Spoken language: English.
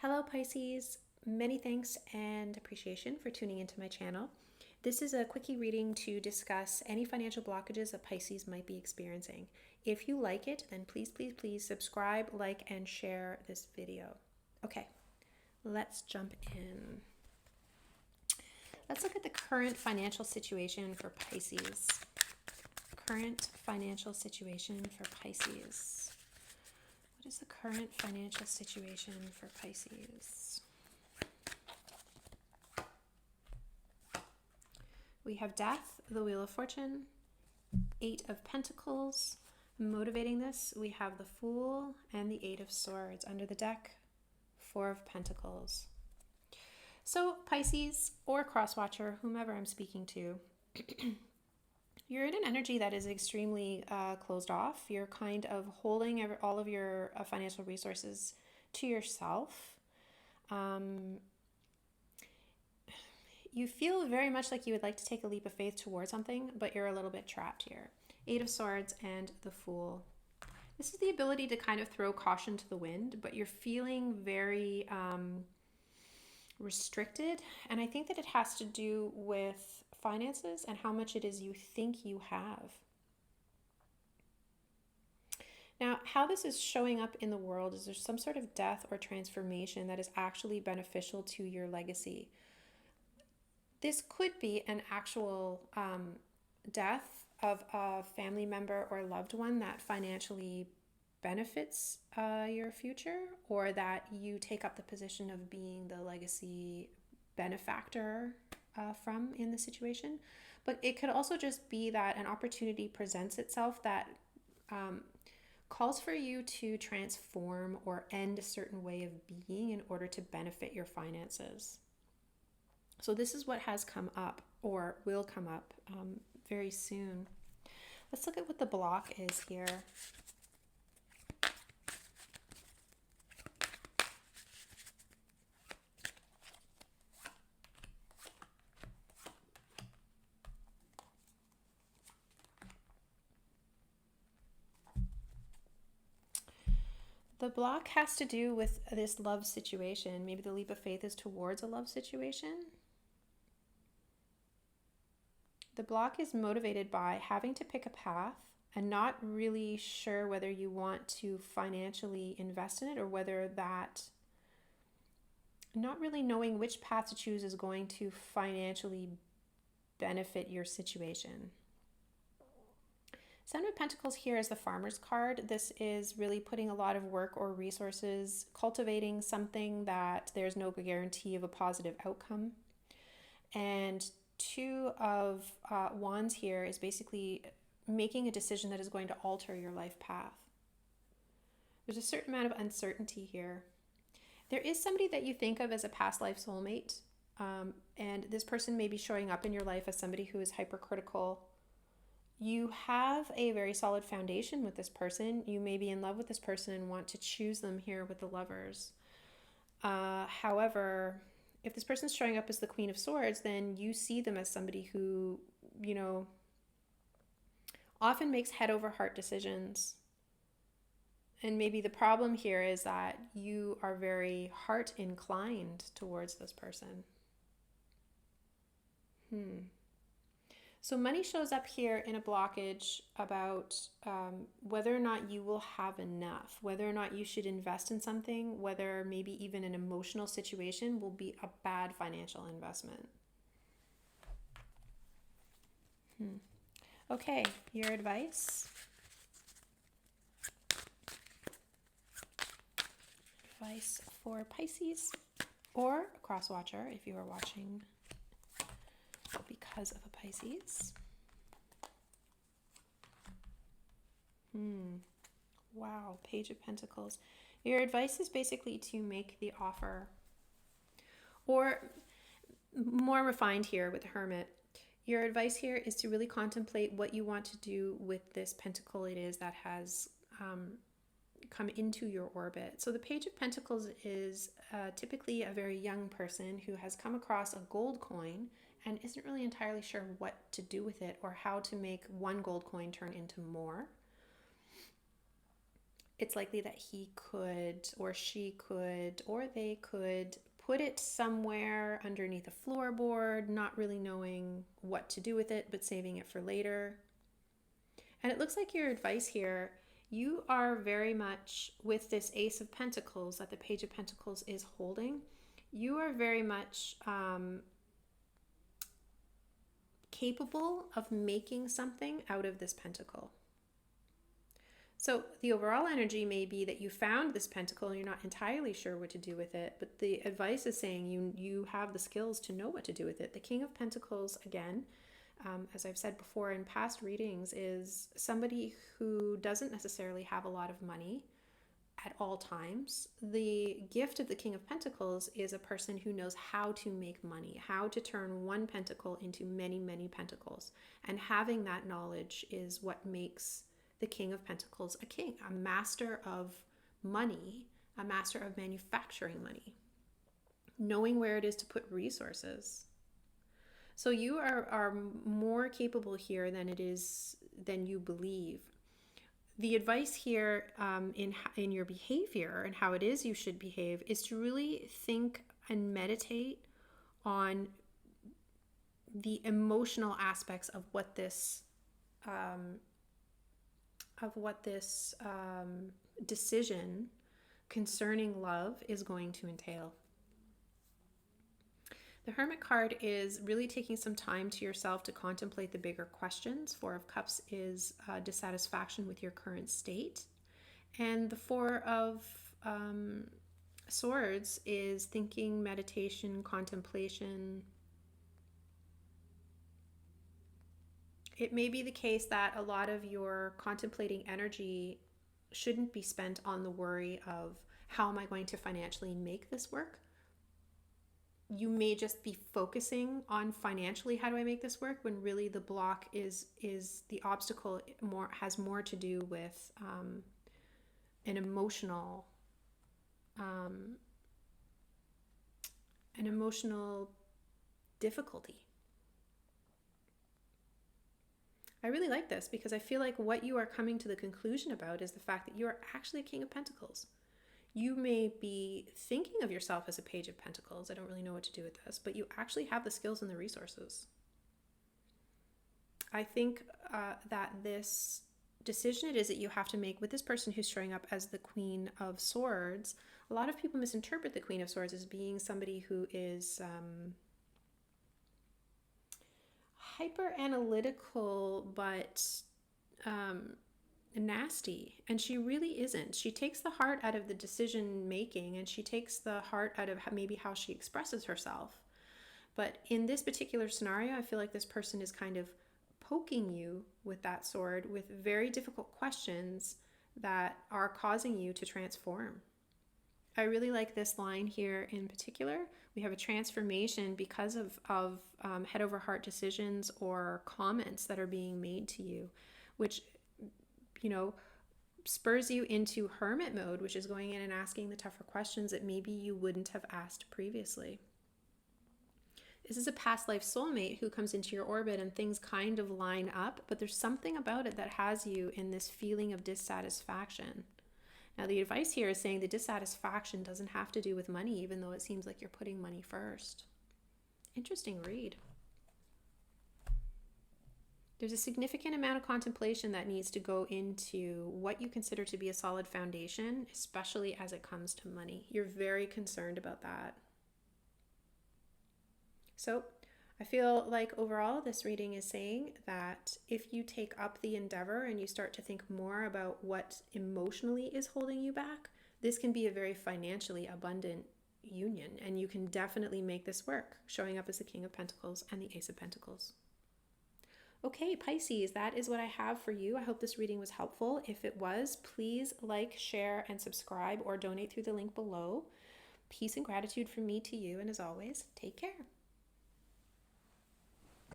Hello Pisces, many thanks and appreciation for tuning into my channel. This is a quickie reading to discuss any financial blockages that Pisces might be experiencing. If you like it, then please subscribe, like, and share this video. Okay, let's jump in. Let's look at the current financial situation for Pisces. Current financial situation for Pisces. What is the current financial situation for Pisces? We have Death, the Wheel of Fortune, Eight of Pentacles. Motivating this, we have the Fool and the Eight of Swords. Under the deck, Four of Pentacles. So Pisces or Crosswatcher, whomever I'm speaking to, you're in an energy that is extremely closed off. You're kind of holding all of your financial resources to yourself. You feel very much like you would like to take a leap of faith towards something, but you're a little bit trapped here. Eight of Swords and the Fool. This is the ability to kind of throw caution to the wind, but you're feeling very restricted. And I think that it has to do with finances and how much it is you think you have. Now, how this is showing up in the world is there's some sort of death or transformation that is actually beneficial to your legacy. This could be an actual death of a family member or loved one that financially benefits your future, or that you take up the position of being the legacy benefactor from in the situation. But it could also just be that an opportunity presents itself that calls for you to transform or end a certain way of being in order to benefit your finances. So this is what has come up or will come up very soon. Let's look at what the block is here. The block has to do with this love situation. Maybe the leap of faith is towards a love situation. The block is motivated by having to pick a path and not really sure whether you want to financially invest in it, or whether that not really knowing which path to choose is going to financially benefit your situation. Seven of Pentacles here is the Farmer's card. This is really putting a lot of work or resources, cultivating something that there's no guarantee of a positive outcome. And Two of Wands here is basically making a decision that is going to alter your life path. There's a certain amount of uncertainty here. There is somebody that you think of as a past life soulmate, and this person may be showing up in your life as somebody who is hypercritical. You have a very solid foundation with this person. You may be in love with this person and want to choose them here with the Lovers. However, if this person's showing up as the Queen of Swords, then you see them as somebody who, often makes head over heart decisions. And maybe the problem here is that you are very heart inclined towards this person. So money shows up here in a blockage about whether or not you will have enough, whether or not you should invest in something, whether maybe even an emotional situation will be a bad financial investment. Okay, your advice. Advice for Pisces or a Crosswatcher if you are watching because of a Pisces. Wow, Page of Pentacles. Your advice is basically to make the offer. Or more refined here with the Hermit. Your advice here is to really contemplate what you want to do with this pentacle it is that has come into your orbit. So the Page of Pentacles is typically a very young person who has come across a gold coin and isn't really entirely sure what to do with it or how to make one gold coin turn into more. it's likely that he could, or she could, or they could put it somewhere underneath a floorboard, not really knowing what to do with it, but saving it for later. And it looks like your advice here, you are very much with this Ace of Pentacles that the Page of Pentacles is holding. You are very much capable of making something out of this pentacle. So the overall energy may be that you found this pentacle and you're not entirely sure what to do with it, but the advice is saying you have the skills to know what to do with it. The King of Pentacles, again, as I've said before in past readings, is somebody who doesn't necessarily have a lot of money at all times. The gift of the King of Pentacles is a person who knows how to make money, how to turn one pentacle into many, many pentacles. And having that knowledge is what makes the King of Pentacles a king, a master of money, a master of manufacturing money, knowing where it is to put resources. So you are more capable here than you believe. The advice here in your behavior and how it is you should behave is to really think and meditate on the emotional aspects of what this decision concerning love is going to entail. The Hermit card is really taking some time to yourself to contemplate the bigger questions. Four of Cups is dissatisfaction with your current state. And the Four of Swords is thinking, meditation, contemplation. It may be the case that a lot of your contemplating energy shouldn't be spent on the worry of how am I going to financially make this work. You may just be focusing on financially, how do I make this work, when really the block is the obstacle has more to do with an emotional difficulty. I really like this because I feel like what you are coming to the conclusion about is the fact that you are actually a King of Pentacles. You may be thinking of yourself as a Page of Pentacles. I don't really know what to do with this, but you actually have the skills and the resources. I think that this decision it is that you have to make with this person who's showing up as the Queen of Swords, a lot of people misinterpret the Queen of Swords as being somebody who is hyper analytical but nasty, and she really isn't. She takes the heart out of the decision making, and she takes the heart out of maybe how she expresses herself. But in this particular scenario, I feel like this person is kind of poking you with that sword with very difficult questions that are causing you to transform. I really like this line here in particular. We have a transformation because of head over heart decisions or comments that are being made to you, which, spurs you into hermit mode, which is going in and asking the tougher questions that maybe you wouldn't have asked previously. This is a past life soulmate who comes into your orbit and things kind of line up, but there's something about it that has you in this feeling of dissatisfaction. Now, the advice here is saying the dissatisfaction doesn't have to do with money, even though it seems like you're putting money first. Interesting read. There's a significant amount of contemplation that needs to go into what you consider to be a solid foundation, especially as it comes to money. You're very concerned about that. So I feel like overall this reading is saying that if you take up the endeavor and you start to think more about what emotionally is holding you back, this can be a very financially abundant union, and you can definitely make this work, showing up as the King of Pentacles and the Ace of Pentacles. Okay, Pisces, that is what I have for you. I hope this reading was helpful. If it was, please like, share, and subscribe or donate through the link below. Peace and gratitude from me to you, and as always, take care.